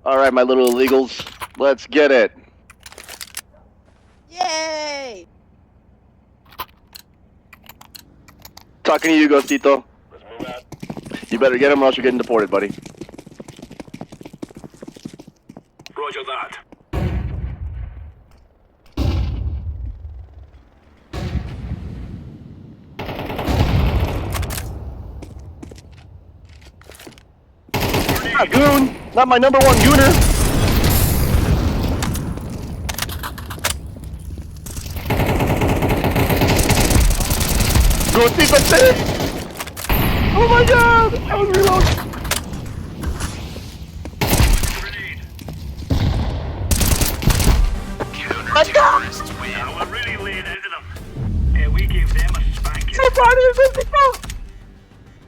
Alright, my little illegals. Let's get it. Yay! Talking to you, Ghostito. Let's move out. You better get him or else you're getting deported, buddy. Roger that. Not goon! Not my number one gooner! Ghostito, save! Oh my god! I was reloading! Grenade. Let's go! We're really laying into them. We gave them a spanking. So proud of you, Ghostito!